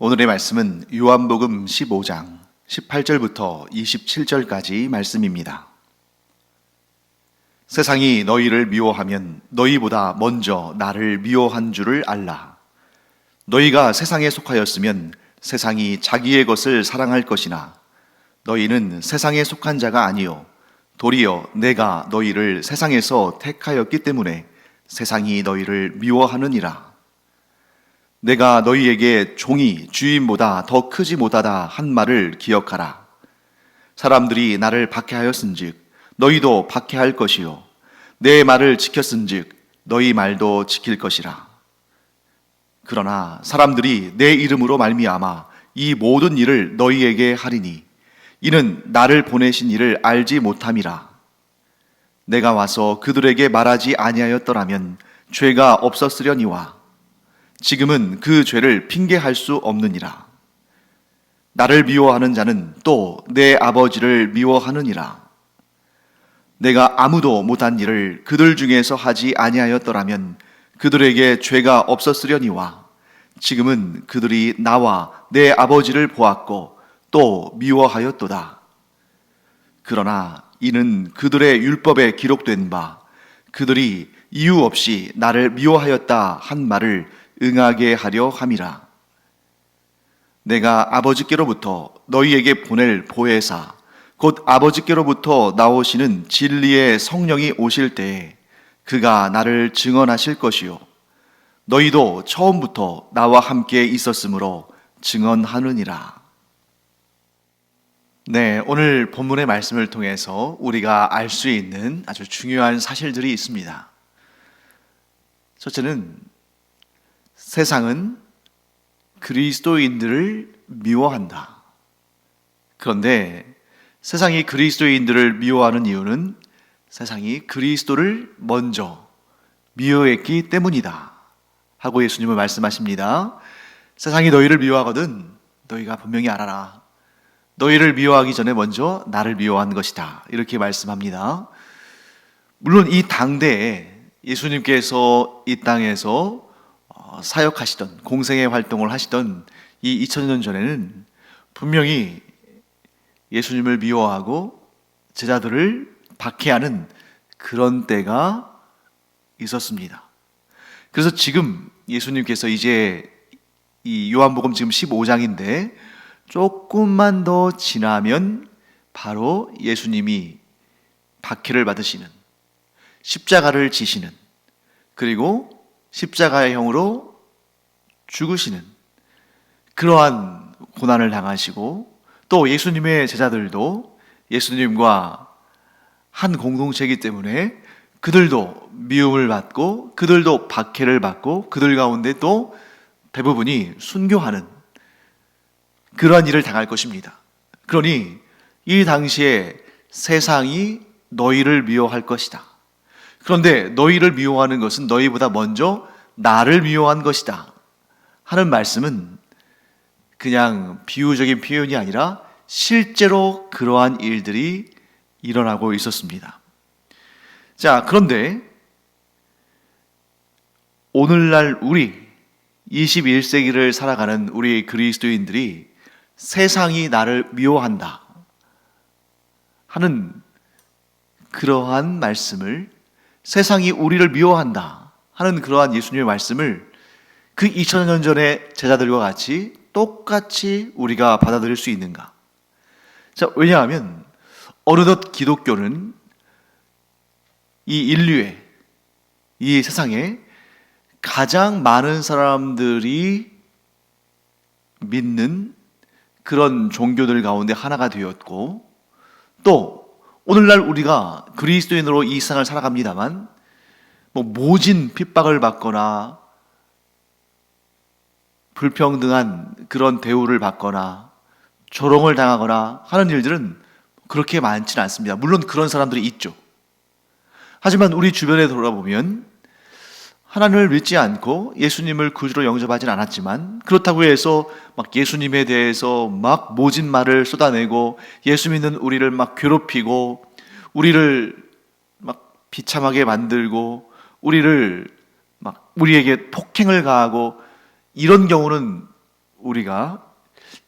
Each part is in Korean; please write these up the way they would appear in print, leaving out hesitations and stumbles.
오늘의 말씀은 요한복음 15장 18절부터 27절까지 말씀입니다. 세상이 너희를 미워하면 너희보다 먼저 나를 미워한 줄을 알라. 너희가 세상에 속하였으면 세상이 자기의 것을 사랑할 것이나 너희는 세상에 속한 자가 아니요 도리어 내가 너희를 세상에서 택하였기 때문에 세상이 너희를 미워하느니라. 내가 너희에게 종이 주인보다 더 크지 못하다 한 말을 기억하라. 사람들이 나를 박해하였은즉 너희도 박해할 것이요 내 말을 지켰은즉 너희 말도 지킬 것이라. 그러나 사람들이 내 이름으로 말미암아 이 모든 일을 너희에게 하리니 이는 나를 보내신 이를 알지 못함이라. 내가 와서 그들에게 말하지 아니하였더라면 죄가 없었으려니와 지금은 그 죄를 핑계할 수 없느니라. 나를 미워하는 자는 또 내 아버지를 미워하느니라. 내가 아무도 못한 일을 그들 중에서 하지 아니하였더라면 그들에게 죄가 없었으려니와 지금은 그들이 나와 내 아버지를 보았고 또 미워하였도다. 그러나 이는 그들의 율법에 기록된 바 그들이 이유 없이 나를 미워하였다 한 말을 응하게 하려 함이라. 내가 아버지께로부터 너희에게 보낼 보혜사 곧 아버지께로부터 나오시는 진리의 성령이 오실 때에 그가 나를 증언하실 것이요 너희도 처음부터 나와 함께 있었으므로 증언하느니라. 네, 오늘 본문의 말씀을 통해서 우리가 알 수 있는 아주 중요한 사실들이 있습니다. 첫째는 세상은 그리스도인들을 미워한다. 그런데 세상이 그리스도인들을 미워하는 이유는 세상이 그리스도를 먼저 미워했기 때문이다 하고 예수님은 말씀하십니다. 세상이 너희를 미워하거든 너희가 분명히 알아라. 너희를 미워하기 전에 먼저 나를 미워한 것이다. 이렇게 말씀합니다. 물론 이 당대에 예수님께서 이 땅에서 사역하시던 공생의 활동을 하시던 이 2000년 전에는 분명히 예수님을 미워하고 제자들을 박해하는 그런 때가 있었습니다. 그래서 지금 예수님께서 이제 이 요한복음 지금 15장인데 조금만 더 지나면 바로 예수님이 박해를 받으시는 십자가를 지시는 그리고 십자가의 형으로 죽으시는 그러한 고난을 당하시고 또 예수님의 제자들도 예수님과 한 공동체이기 때문에 그들도 미움을 받고 그들도 박해를 받고 그들 가운데 또 대부분이 순교하는 그러한 일을 당할 것입니다. 그러니 이 당시에 세상이 너희를 미워할 것이다. 그런데 너희를 미워하는 것은 너희보다 먼저 나를 미워한 것이다 하는 말씀은 그냥 비유적인 표현이 아니라 실제로 그러한 일들이 일어나고 있었습니다. 자, 그런데 오늘날 우리 21세기를 살아가는 우리 그리스도인들이 세상이 나를 미워한다 하는 그러한 말씀을 세상이 우리를 미워한다 하는 그러한 예수님의 말씀을 그 2000년 전의 제자들과 같이 똑같이 우리가 받아들일 수 있는가? 자, 왜냐하면 어느덧 기독교는 이 인류에 이 세상에 가장 많은 사람들이 믿는 그런 종교들 가운데 하나가 되었고 또 오늘날 우리가 그리스도인으로 이 세상을 살아갑니다만 모진 핍박을 받거나 불평등한 그런 대우를 받거나 조롱을 당하거나 하는 일들은 그렇게 많지는 않습니다. 물론 그런 사람들이 있죠. 하지만 우리 주변에 돌아보면 하나님을 믿지 않고 예수님을 구주로 영접하지는 않았지만 그렇다고 해서 막 예수님에 대해서 막 모진 말을 쏟아내고 예수 믿는 우리를 막 괴롭히고 우리를 막 비참하게 만들고 우리를 막 우리에게 폭행을 가하고 이런 경우는 우리가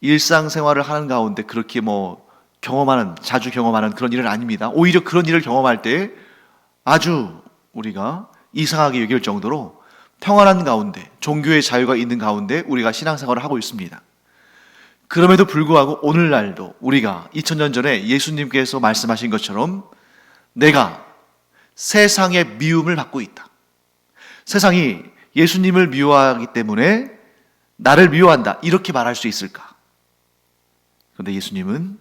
일상생활을 하는 가운데 그렇게 자주 경험하는 그런 일은 아닙니다. 오히려 그런 일을 경험할 때 아주 우리가 이상하게 여길 정도로 평안한 가운데, 종교의 자유가 있는 가운데 우리가 신앙생활을 하고 있습니다. 그럼에도 불구하고 오늘날도 우리가 2000년 전에 예수님께서 말씀하신 것처럼 내가 세상의 미움을 받고 있다. 세상이 예수님을 미워하기 때문에 나를 미워한다. 이렇게 말할 수 있을까? 그런데 예수님은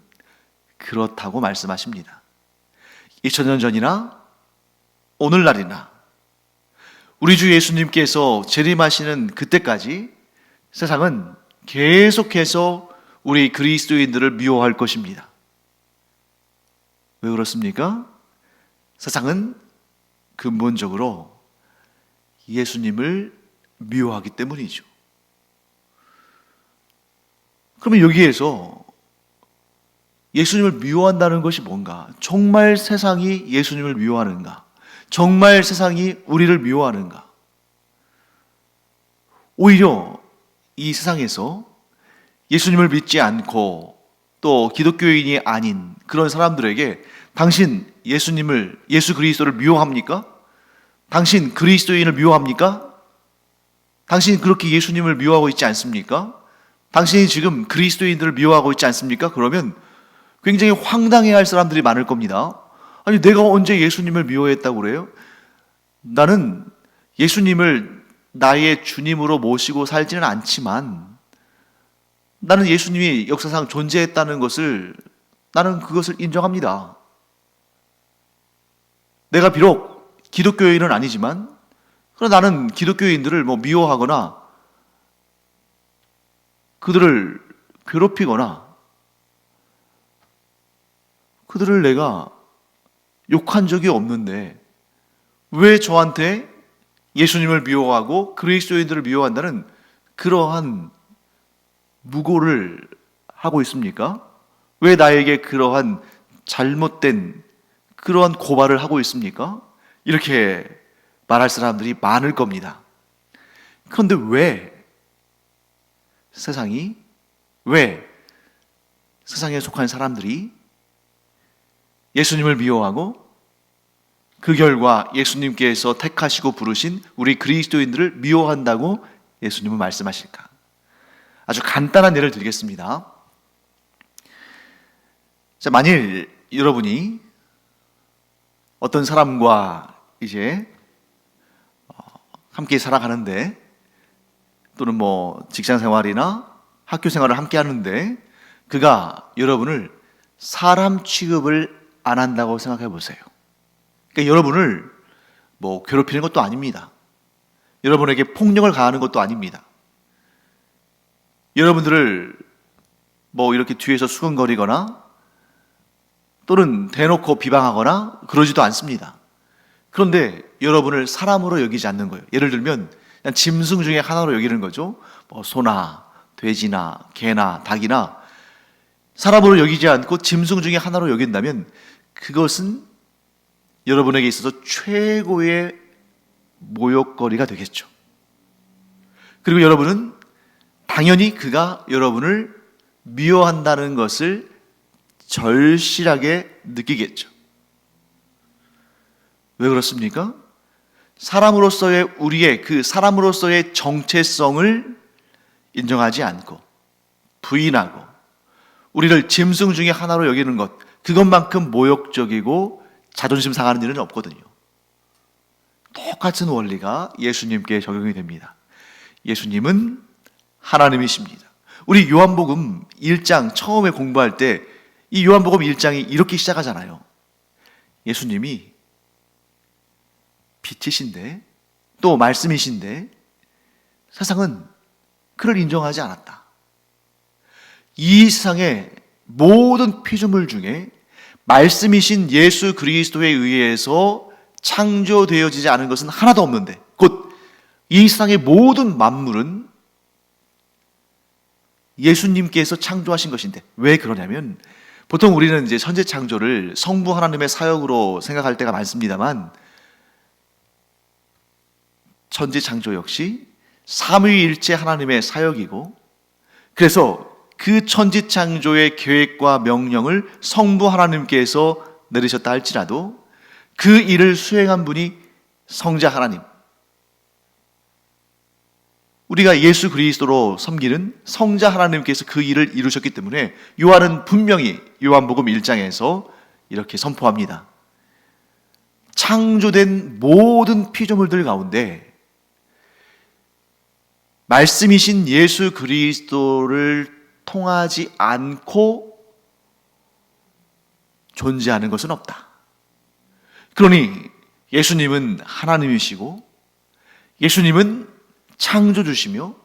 그렇다고 말씀하십니다. 2000년 전이나 오늘날이나 우리 주 예수님께서 재림하시는 그때까지 세상은 계속해서 우리 그리스도인들을 미워할 것입니다. 왜 그렇습니까? 세상은 근본적으로 예수님을 미워하기 때문이죠. 그러면 여기에서 예수님을 미워한다는 것이 뭔가? 정말 세상이 예수님을 미워하는가? 정말 세상이 우리를 미워하는가? 오히려 이 세상에서 예수님을 믿지 않고 또 기독교인이 아닌 그런 사람들에게 당신 예수 그리스도를 미워합니까? 당신 그리스도인을 미워합니까? 당신 그렇게 예수님을 미워하고 있지 않습니까? 당신이 지금 그리스도인들을 미워하고 있지 않습니까? 그러면 굉장히 황당해할 사람들이 많을 겁니다. 아니, 내가 언제 예수님을 미워했다고 그래요? 나는 예수님을 나의 주님으로 모시고 살지는 않지만 나는 예수님이 역사상 존재했다는 것을 나는 그것을 인정합니다. 내가 비록 기독교인은 아니지만 그러나 나는 기독교인들을 미워하거나 그들을 괴롭히거나 그들을 내가 욕한 적이 없는데 왜 저한테 예수님을 미워하고 그리스도인들을 미워한다는 그러한 무고를 하고 있습니까? 왜 나에게 그러한 잘못된 그러한 고발을 하고 있습니까? 이렇게 말할 사람들이 많을 겁니다. 그런데 왜 세상에 속한 사람들이 예수님을 미워하고 그 결과 예수님께서 택하시고 부르신 우리 그리스도인들을 미워한다고 예수님은 말씀하실까? 아주 간단한 예를 드리겠습니다. 자, 만일 여러분이 어떤 사람과 이제 함께 살아가는데 또는 직장 생활이나 학교 생활을 함께 하는데 그가 여러분을 사람 취급을 안 한다고 생각해 보세요. 그러니까 여러분을 괴롭히는 것도 아닙니다. 여러분에게 폭력을 가하는 것도 아닙니다. 여러분들을 이렇게 뒤에서 수근거리거나 또는 대놓고 비방하거나 그러지도 않습니다. 그런데 여러분을 사람으로 여기지 않는 거예요. 예를 들면 그냥 짐승 중에 하나로 여기는 거죠. 소나 돼지나 개나 닭이나 사람으로 여기지 않고 짐승 중에 하나로 여긴다면 그것은 여러분에게 있어서 최고의 모욕거리가 되겠죠. 그리고 여러분은 당연히 그가 여러분을 미워한다는 것을 절실하게 느끼겠죠. 왜 그렇습니까? 사람으로서의 정체성을 인정하지 않고 부인하고 우리를 짐승 중에 하나로 여기는 것, 그것만큼 모욕적이고 자존심 상하는 일은 없거든요. 똑같은 원리가 예수님께 적용이 됩니다. 예수님은 하나님이십니다. 우리 요한복음 1장 처음에 공부할 때 이 요한복음 1장이 이렇게 시작하잖아요. 예수님이 빛이신데 또 말씀이신데 세상은 그를 인정하지 않았다. 이 세상의 모든 피조물 중에 말씀이신 예수 그리스도에 의해서 창조되어지지 않은 것은 하나도 없는데 곧 이 세상의 모든 만물은 예수님께서 창조하신 것인데 왜 그러냐면 보통 우리는 이제 천지 창조를 성부 하나님의 사역으로 생각할 때가 많습니다만 천지 창조 역시 삼위일체 하나님의 사역이고 그래서 그 천지창조의 계획과 명령을 성부 하나님께서 내리셨다 할지라도 그 일을 수행한 분이 성자 하나님, 우리가 예수 그리스도로 섬기는 성자 하나님께서 그 일을 이루셨기 때문에 요한은 분명히 요한복음 1장에서 이렇게 선포합니다. 창조된 모든 피조물들 가운데 말씀이신 예수 그리스도를 통하지 않고 존재하는 것은 없다. 그러니 예수님은 하나님이시고 예수님은 창조주시며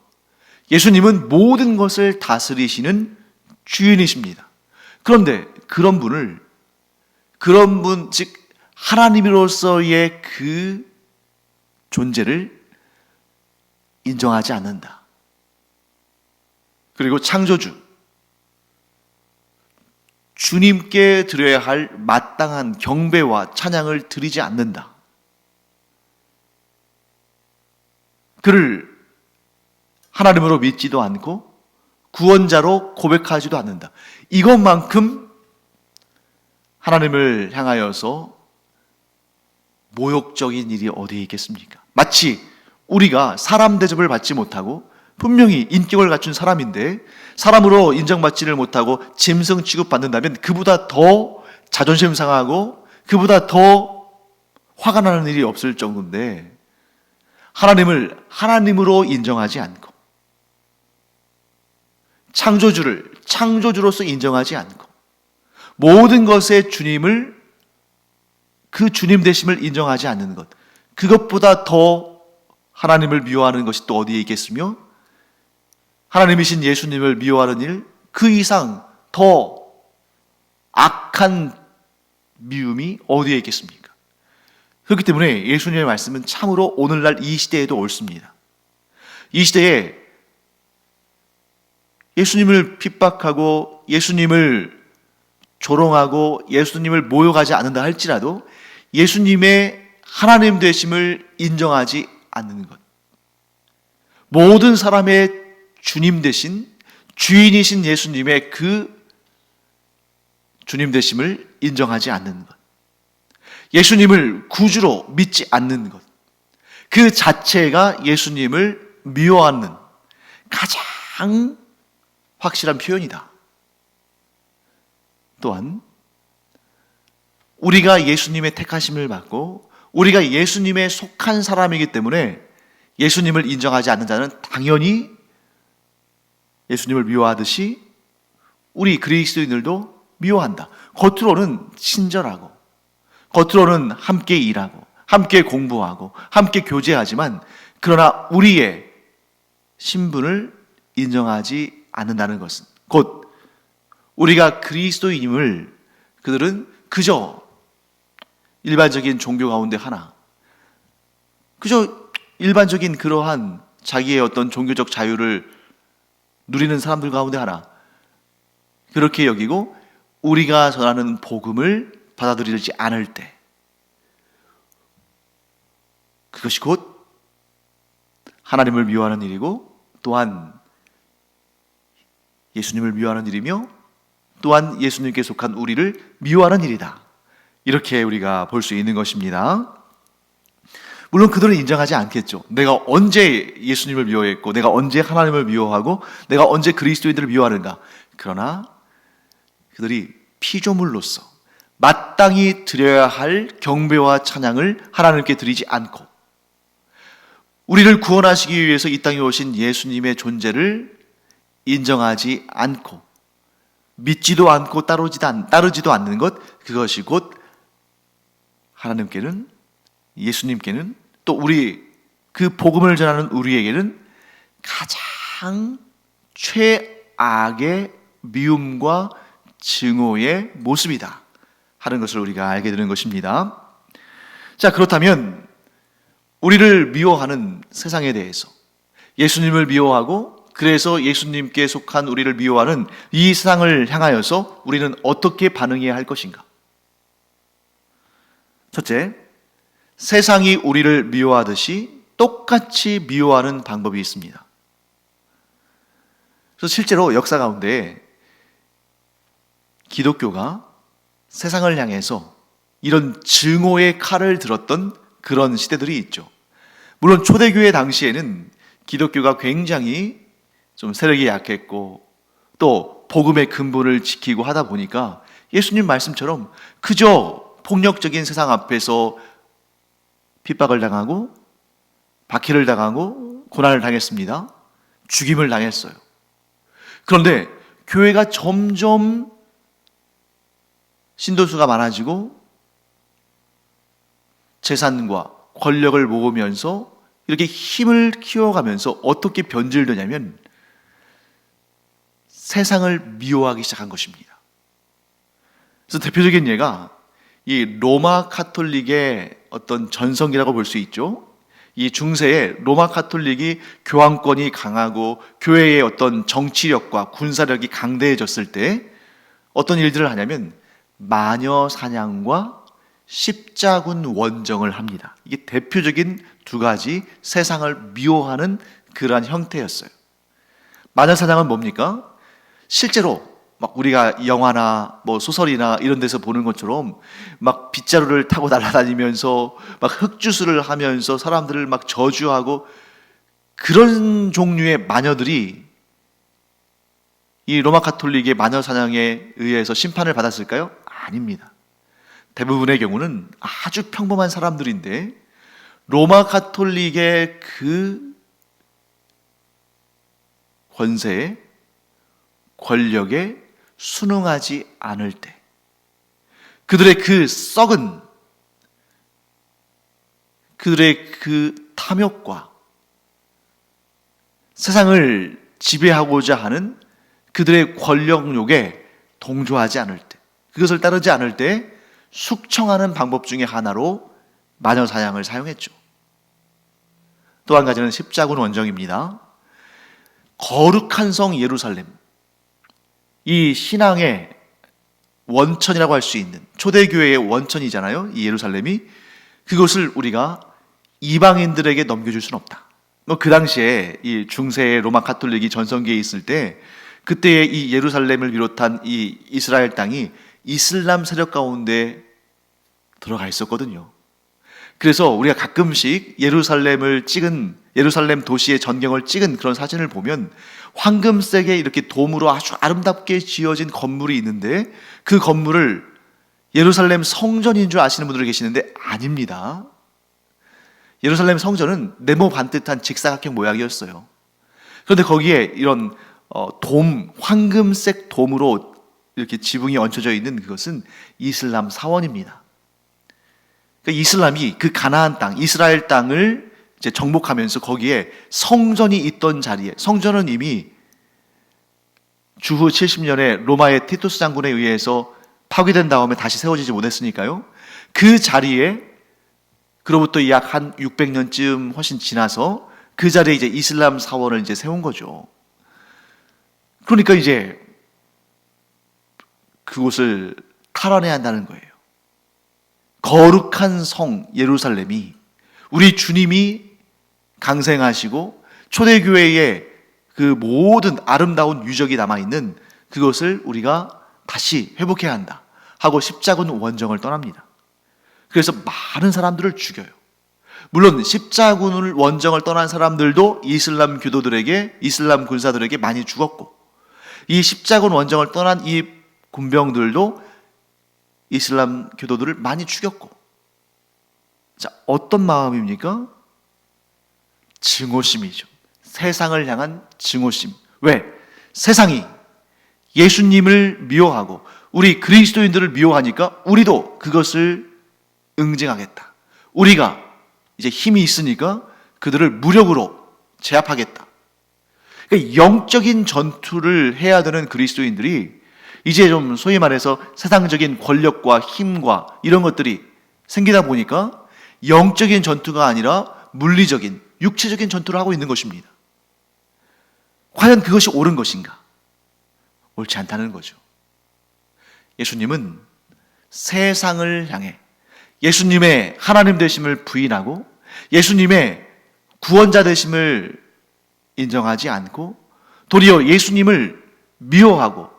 예수님은 모든 것을 다스리시는 주인이십니다. 그런데 그런 분, 즉 하나님으로서의 그 존재를 인정하지 않는다. 그리고 창조주, 주님께 드려야 할 마땅한 경배와 찬양을 드리지 않는다. 그를 하나님으로 믿지도 않고 구원자로 고백하지도 않는다. 이것만큼 하나님을 향하여서 모욕적인 일이 어디에 있겠습니까? 마치 우리가 사람 대접을 받지 못하고 분명히 인격을 갖춘 사람인데 사람으로 인정받지를 못하고 짐승 취급받는다면 그보다 더 자존심 상하고 그보다 더 화가 나는 일이 없을 정도인데 하나님을 하나님으로 인정하지 않고 창조주를 창조주로서 인정하지 않고 모든 것의 주님을 그 주님 되심을 인정하지 않는 것, 그것보다 더 하나님을 미워하는 것이 또 어디에 있겠으며 하나님이신 예수님을 미워하는 일, 그 이상 더 악한 미움이 어디에 있겠습니까? 그렇기 때문에 예수님의 말씀은 참으로 오늘날 이 시대에도 옳습니다. 이 시대에 예수님을 핍박하고 예수님을 조롱하고 예수님을 모욕하지 않는다 할지라도 예수님의 하나님 되심을 인정하지 않는 것, 모든 사람의 주님 되신 주인이신 예수님의 그 주님 되심을 인정하지 않는 것, 예수님을 구주로 믿지 않는 것, 그 자체가 예수님을 미워하는 가장 확실한 표현이다. 또한 우리가 예수님의 택하심을 받고 우리가 예수님에 속한 사람이기 때문에 예수님을 인정하지 않는 자는 당연히 예수님을 미워하듯이 우리 그리스도인들도 미워한다. 겉으로는 친절하고 겉으로는 함께 일하고 함께 공부하고 함께 교제하지만 그러나 우리의 신분을 인정하지 않는다는 것은 곧 우리가 그리스도인임을 그들은 그저 일반적인 종교 가운데 하나, 그저 일반적인 그러한 자기의 어떤 종교적 자유를 누리는 사람들 가운데 하나, 그렇게 여기고 우리가 전하는 복음을 받아들이지 않을 때 그것이 곧 하나님을 미워하는 일이고 또한 예수님을 미워하는 일이며 또한 예수님께 속한 우리를 미워하는 일이다. 이렇게 우리가 볼 수 있는 것입니다. 물론 그들은 인정하지 않겠죠. 내가 언제 예수님을 미워했고 내가 언제 하나님을 미워하고 내가 언제 그리스도인들을 미워하는가. 그러나 그들이 피조물로서 마땅히 드려야 할 경배와 찬양을 하나님께 드리지 않고 우리를 구원하시기 위해서 이 땅에 오신 예수님의 존재를 인정하지 않고 믿지도 않고 따르지도 않는 것, 그것이 곧 하나님께는, 예수님께는, 또 우리 그 복음을 전하는 우리에게는 가장 최악의 미움과 증오의 모습이다 하는 것을 우리가 알게 되는 것입니다. 자, 그렇다면 우리를 미워하는 세상에 대해서 예수님을 미워하고 그래서 예수님께 속한 우리를 미워하는 이 세상을 향하여서 우리는 어떻게 반응해야 할 것인가? 첫째, 세상이 우리를 미워하듯이 똑같이 미워하는 방법이 있습니다. 그래서 실제로 역사 가운데 기독교가 세상을 향해서 이런 증오의 칼을 들었던 그런 시대들이 있죠. 물론 초대교회 당시에는 기독교가 굉장히 좀 세력이 약했고 또 복음의 근본을 지키고 하다 보니까 예수님 말씀처럼 그저 폭력적인 세상 앞에서 핍박을 당하고 박해를 당하고 고난을 당했습니다. 죽임을 당했어요. 그런데 교회가 점점 신도수가 많아지고 재산과 권력을 모으면서 이렇게 힘을 키워가면서 어떻게 변질되냐면 세상을 미워하기 시작한 것입니다. 그래서 대표적인 예가 이 로마 카톨릭의 어떤 전성기라고 볼 수 있죠. 이 중세에 로마 카톨릭이 교황권이 강하고 교회의 어떤 정치력과 군사력이 강대해졌을 때 어떤 일들을 하냐면 마녀 사냥과 십자군 원정을 합니다. 이게 대표적인 두 가지 세상을 미워하는 그러한 형태였어요. 마녀 사냥은 뭡니까? 실제로 막 우리가 영화나 뭐 소설이나 이런 데서 보는 것처럼 막 빗자루를 타고 날아다니면서 막 흙주술을 하면서 사람들을 막 저주하고 그런 종류의 마녀들이 이 로마 카톨릭의 마녀 사냥에 의해서 심판을 받았을까요? 아닙니다. 대부분의 경우는 아주 평범한 사람들인데 로마 카톨릭의 그 권세에 권력에 순응하지 않을 때 그들의 그 썩은 그들의 그 탐욕과 세상을 지배하고자 하는 그들의 권력욕에 동조하지 않을 때 그것을 따르지 않을 때 숙청하는 방법 중에 하나로 마녀 사냥을 사용했죠. 또 한 가지는 십자군 원정입니다. 거룩한 성 예루살렘, 이 신앙의 원천이라고 할 수 있는 초대교회의 원천이잖아요. 이 예루살렘이. 그것을 우리가 이방인들에게 넘겨줄 수는 없다. 그 당시에 이 중세의 로마 카톨릭이 전성기에 있을 때 그때의 이 예루살렘을 비롯한 이 이스라엘 땅이 이슬람 세력 가운데 들어가 있었거든요. 그래서 우리가 가끔씩 예루살렘을 찍은 예루살렘 도시의 전경을 찍은 그런 사진을 보면 황금색의 이렇게 돔으로 아주 아름답게 지어진 건물이 있는데 그 건물을 예루살렘 성전인 줄 아시는 분들이 계시는데 아닙니다. 예루살렘 성전은 네모 반듯한 직사각형 모양이었어요. 그런데 거기에 이런 돔, 황금색 돔으로 이렇게 지붕이 얹혀져 있는 그것은 이슬람 사원입니다. 그러니까 이슬람이 그 가나안 땅, 이스라엘 땅을 이제 정복하면서 거기에 성전이 있던 자리에, 성전은 이미 주후 70년에 로마의 티투스 장군에 의해서 파괴된 다음에 다시 세워지지 못했으니까요. 그 자리에 그로부터 약 한 600년쯤 훨씬 지나서 그 자리에 이제 이슬람 사원을 이제 세운 거죠. 그러니까 이제 그곳을 탈환해야 한다는 거예요. 거룩한 성 예루살렘이 우리 주님이 강생하시고 초대교회의 그 모든 아름다운 유적이 남아있는 그것을 우리가 다시 회복해야 한다 하고 십자군 원정을 떠납니다. 그래서 많은 사람들을 죽여요. 물론 십자군 원정을 떠난 사람들도 이슬람 교도들에게, 이슬람 군사들에게 많이 죽었고 이 십자군 원정을 떠난 이 군병들도 이슬람 교도들을 많이 죽였고, 자, 어떤 마음입니까? 증오심이죠. 세상을 향한 증오심. 왜? 세상이 예수님을 미워하고 우리 그리스도인들을 미워하니까 우리도 그것을 응징하겠다. 우리가 이제 힘이 있으니까 그들을 무력으로 제압하겠다. 그러니까 영적인 전투를 해야 되는 그리스도인들이 이제 좀 소위 말해서 세상적인 권력과 힘과 이런 것들이 생기다 보니까 영적인 전투가 아니라 물리적인, 육체적인 전투를 하고 있는 것입니다. 과연 그것이 옳은 것인가? 옳지 않다는 거죠. 예수님은 세상을 향해 예수님의 하나님 되심을 부인하고 예수님의 구원자 되심을 인정하지 않고 도리어 예수님을 미워하고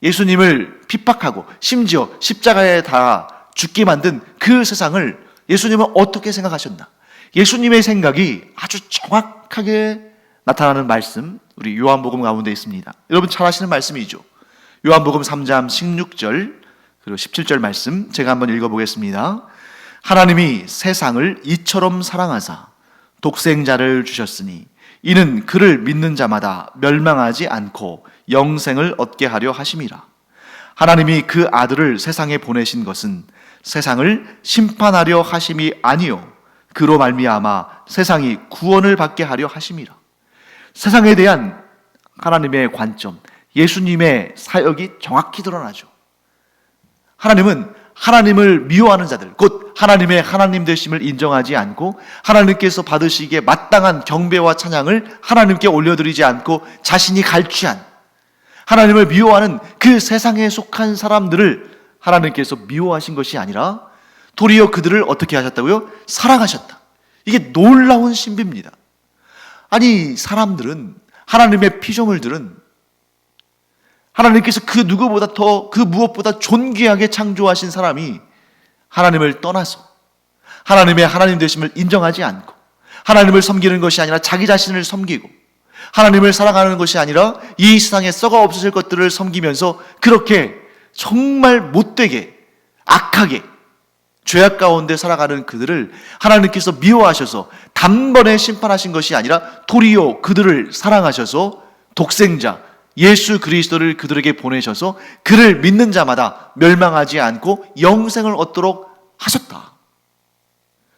예수님을 핍박하고 심지어 십자가에 다 죽게 만든 그 세상을 예수님은 어떻게 생각하셨나? 예수님의 생각이 아주 정확하게 나타나는 말씀, 우리 요한복음 가운데 있습니다. 여러분 잘 아시는 말씀이죠. 요한복음 3장 16절 그리고 17절 말씀 제가 한번 읽어보겠습니다. 하나님이 세상을 이처럼 사랑하사 독생자를 주셨으니 이는 그를 믿는 자마다 멸망하지 않고 영생을 얻게 하려 하심이라. 하나님이 그 아들을 세상에 보내신 것은 세상을 심판하려 하심이 아니요 그로 말미암아 세상이 구원을 받게 하려 하심이라. 세상에 대한 하나님의 관점, 예수님의 사역이 정확히 드러나죠. 하나님은 하나님을 미워하는 자들, 곧 하나님의 하나님 되심을 인정하지 않고 하나님께서 받으시기에 마땅한 경배와 찬양을 하나님께 올려드리지 않고 자신이 갈취한 하나님을 미워하는 그 세상에 속한 사람들을 하나님께서 미워하신 것이 아니라 도리어 그들을 어떻게 하셨다고요? 사랑하셨다. 이게 놀라운 신비입니다. 아니 사람들은, 하나님의 피조물들은 하나님께서 그 누구보다 더, 그 무엇보다 존귀하게 창조하신 사람이 하나님을 떠나서 하나님의 하나님 되심을 인정하지 않고 하나님을 섬기는 것이 아니라 자기 자신을 섬기고 하나님을 사랑하는 것이 아니라 이 세상에 썩어 없어질 것들을 섬기면서 그렇게 정말 못되게 악하게 죄악 가운데 살아가는 그들을 하나님께서 미워하셔서 단번에 심판하신 것이 아니라 도리어 그들을 사랑하셔서 독생자 예수 그리스도를 그들에게 보내셔서 그를 믿는 자마다 멸망하지 않고 영생을 얻도록 하셨다.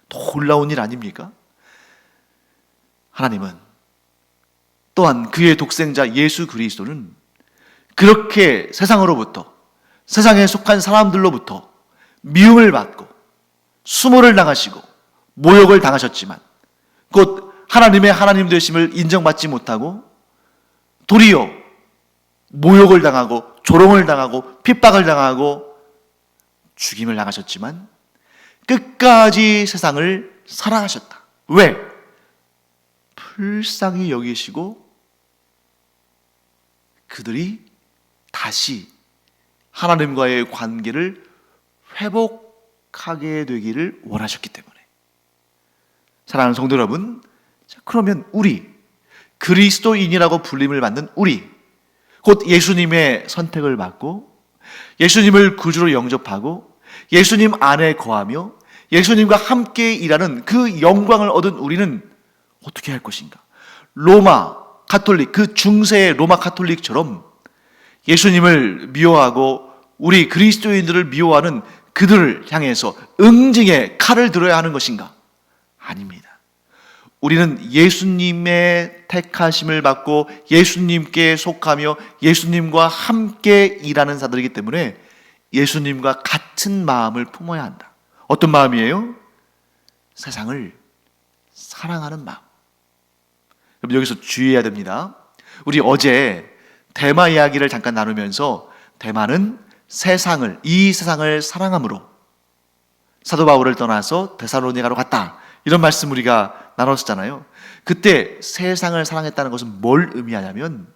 놀라운 일 아닙니까? 하나님은 또한 그의 독생자 예수 그리스도는 그렇게 세상으로부터, 세상에 속한 사람들로부터 미움을 받고 수모를 당하시고 모욕을 당하셨지만 곧 하나님의 하나님 되심을 인정받지 못하고 도리어 모욕을 당하고 조롱을 당하고 핍박을 당하고 죽임을 당하셨지만 끝까지 세상을 사랑하셨다. 왜? 불쌍히 여기시고 그들이 다시 하나님과의 관계를 회복하게 되기를 원하셨기 때문에. 사랑하는 성도 여러분, 그러면 우리 그리스도인이라고 불림을 받는 우리, 곧 예수님의 선택을 받고 예수님을 구주로 영접하고 예수님 안에 거하며 예수님과 함께 일하는 그 영광을 얻은 우리는 어떻게 할 것인가? 로마 가톨릭, 그 중세의 로마 가톨릭처럼 예수님을 미워하고 우리 그리스도인들을 미워하는 그들을 향해서 응징의 칼을 들어야 하는 것인가? 아닙니다. 우리는 예수님의 택하심을 받고 예수님께 속하며 예수님과 함께 일하는 자들이기 때문에 예수님과 같은 마음을 품어야 한다. 어떤 마음이에요? 세상을 사랑하는 마음. 여러분 여기서 주의해야 됩니다. 우리 어제 데마 이야기를 잠깐 나누면서 데마는 이 세상을 사랑함으로 사도 바울을 떠나서 데살로니가로 갔다. 이런 말씀 우리가 나눴었잖아요. 그때 세상을 사랑했다는 것은 뭘 의미하냐면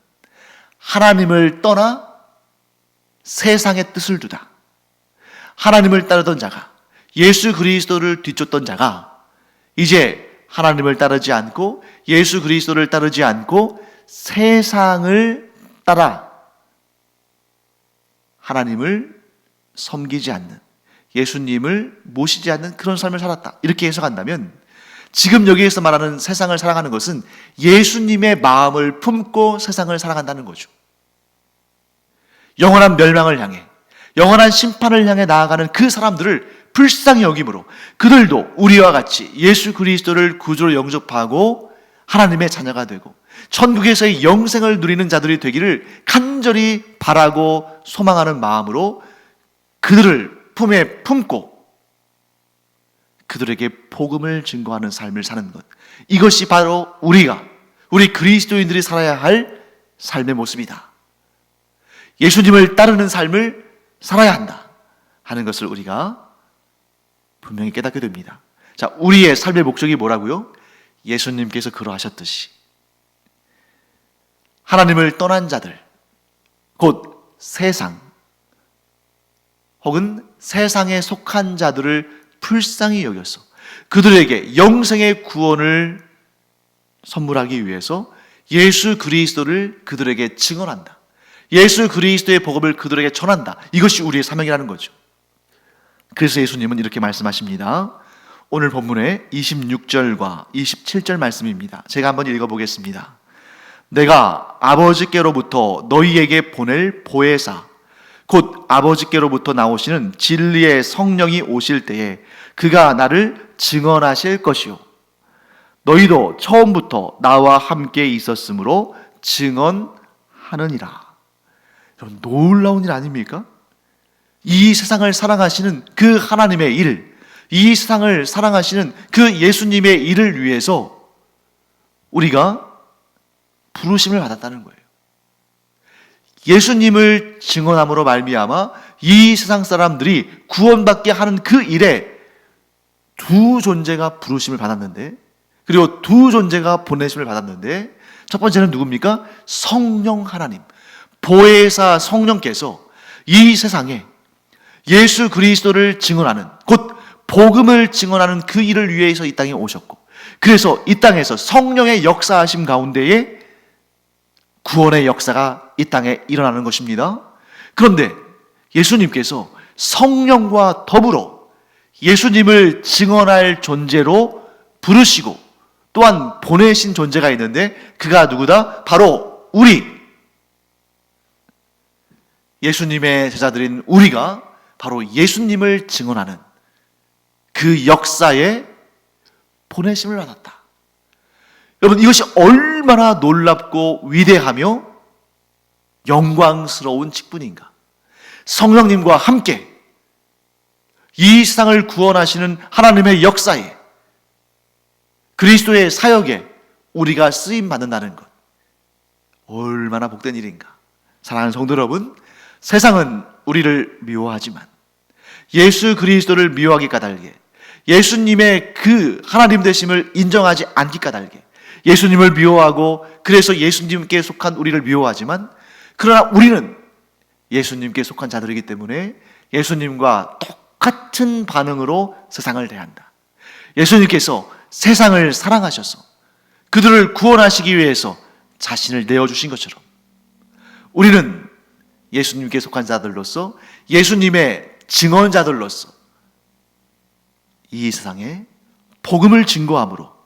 하나님을 떠나 세상의 뜻을 두다. 하나님을 따르던 자가, 예수 그리스도를 뒤쫓던 자가 이제 하나님을 따르지 않고 예수 그리스도를 따르지 않고 세상을 따라 하나님을 섬기지 않는, 예수님을 모시지 않는 그런 삶을 살았다. 이렇게 해석한다면 지금 여기에서 말하는 세상을 사랑하는 것은 예수님의 마음을 품고 세상을 사랑한다는 거죠. 영원한 멸망을 향해, 영원한 심판을 향해 나아가는 그 사람들을 불쌍히 여김으로 그들도 우리와 같이 예수 그리스도를 구주로 영접하고 하나님의 자녀가 되고 천국에서의 영생을 누리는 자들이 되기를 간절히 바라고 소망하는 마음으로 그들을 품에 품고 그들에게 복음을 증거하는 삶을 사는 것, 이것이 바로 우리 그리스도인들이 살아야 할 삶의 모습이다. 예수님을 따르는 삶을 살아야 한다 하는 것을 우리가 분명히 깨닫게 됩니다. 자, 우리의 삶의 목적이 뭐라고요? 예수님께서 그러하셨듯이 하나님을 떠난 자들, 곧 세상 혹은 세상에 속한 자들을 불쌍히 여겨서 그들에게 영생의 구원을 선물하기 위해서 예수 그리스도를 그들에게 증언한다. 예수 그리스도의 복음을 그들에게 전한다. 이것이 우리의 사명이라는 거죠. 그래서 예수님은 이렇게 말씀하십니다. 오늘 본문의 26절과 27절 말씀입니다. 제가 한번 읽어보겠습니다. 내가 아버지께로부터 너희에게 보낼 보혜사 곧 아버지께로부터 나오시는 진리의 성령이 오실 때에 그가 나를 증언하실 것이요 너희도 처음부터 나와 함께 있었으므로 증언하느니라. 여러분, 놀라운 일 아닙니까? 이 세상을 사랑하시는 그 하나님의 일, 이 세상을 사랑하시는 그 예수님의 일을 위해서 우리가 부르심을 받았다는 거예요. 예수님을 증언함으로 말미암아 이 세상 사람들이 구원받게 하는 그 일에 두 존재가 부르심을 받았는데, 그리고 두 존재가 보내심을 받았는데, 첫 번째는 누굽니까? 성령 하나님, 보혜사 성령께서 이 세상에 예수 그리스도를 증언하는, 곧 복음을 증언하는 그 일을 위해서 이 땅에 오셨고, 그래서 이 땅에서 성령의 역사하심 가운데에 구원의 역사가 이 땅에 일어나는 것입니다. 그런데 예수님께서 성령과 더불어 예수님을 증언할 존재로 부르시고 또한 보내신 존재가 있는데, 그가 누구다? 바로 우리, 예수님의 제자들인 우리가 바로 예수님을 증언하는 그 역사에 보내심을 받았다. 여러분, 이것이 얼마나 놀랍고 위대하며 영광스러운 직분인가. 성령님과 함께 이 세상을 구원하시는 하나님의 역사에, 그리스도의 사역에 우리가 쓰임받는다는 것, 얼마나 복된 일인가. 사랑하는 성도 여러분, 세상은 우리를 미워하지만 예수 그리스도를 미워하기 까닭에, 예수님의 그 하나님 되심을 인정하지 않기 까닭에 예수님을 미워하고, 그래서 예수님께 속한 우리를 미워하지만, 그러나 우리는 예수님께 속한 자들이기 때문에 예수님과 똑같은 반응으로 세상을 대한다. 예수님께서 세상을 사랑하셔서 그들을 구원하시기 위해서 자신을 내어주신 것처럼 우리는 예수님께 속한 자들로서, 예수님의 증언자들로서 이 세상에 복음을 증거함으로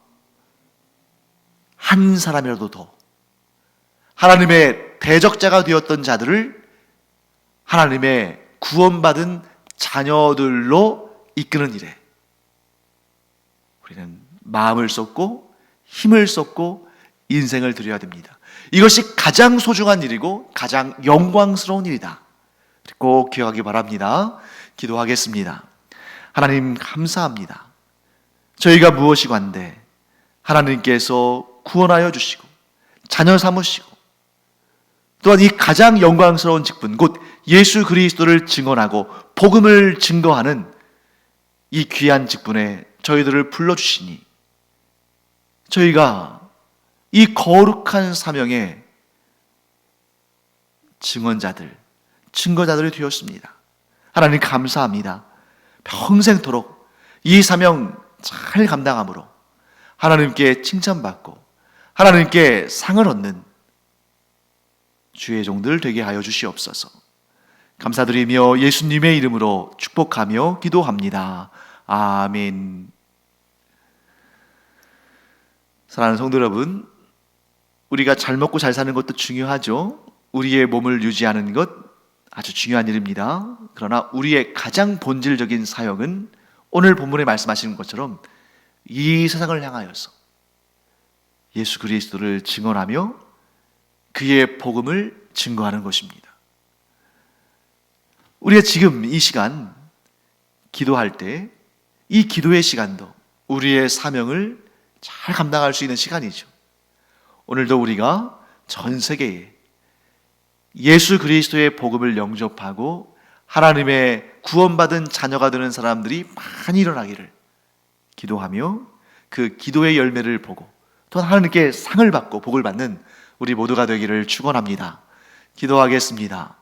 한 사람이라도 더 하나님의 대적자가 되었던 자들을 하나님의 구원받은 자녀들로 이끄는 일에 우리는 마음을 쏟고 힘을 쏟고 인생을 드려야 됩니다. 이것이 가장 소중한 일이고 가장 영광스러운 일이다. 꼭 기억하기 바랍니다. 기도하겠습니다. 하나님, 감사합니다. 저희가 무엇이관데 하나님께서 구원하여 주시고 자녀 삼으시고, 또한 이 가장 영광스러운 직분, 곧 예수 그리스도를 증언하고 복음을 증거하는 이 귀한 직분에 저희들을 불러주시니 저희가 이 거룩한 사명의 증언자들, 증거자들이 되었습니다. 하나님, 감사합니다. 평생토록 이 사명 잘 감당함으로 하나님께 칭찬받고 하나님께 상을 얻는 주의 종들 되게 하여 주시옵소서. 감사드리며 예수님의 이름으로 축복하며 기도합니다. 아멘. 사랑하는 성도 여러분, 우리가 잘 먹고 잘 사는 것도 중요하죠. 우리의 몸을 유지하는 것 아주 중요한 일입니다. 그러나 우리의 가장 본질적인 사역은 오늘 본문에 말씀하시는 것처럼 이 세상을 향하여서 예수 그리스도를 증언하며 그의 복음을 증거하는 것입니다. 우리가 지금 이 시간 기도할 때, 이 기도의 시간도 우리의 사명을 잘 감당할 수 있는 시간이죠. 오늘도 우리가 전 세계에 예수 그리스도의 복음을 영접하고 하나님의 구원받은 자녀가 되는 사람들이 많이 일어나기를 기도하며 그 기도의 열매를 보고 또 하나님께 상을 받고 복을 받는 우리 모두가 되기를 축원합니다. 기도하겠습니다.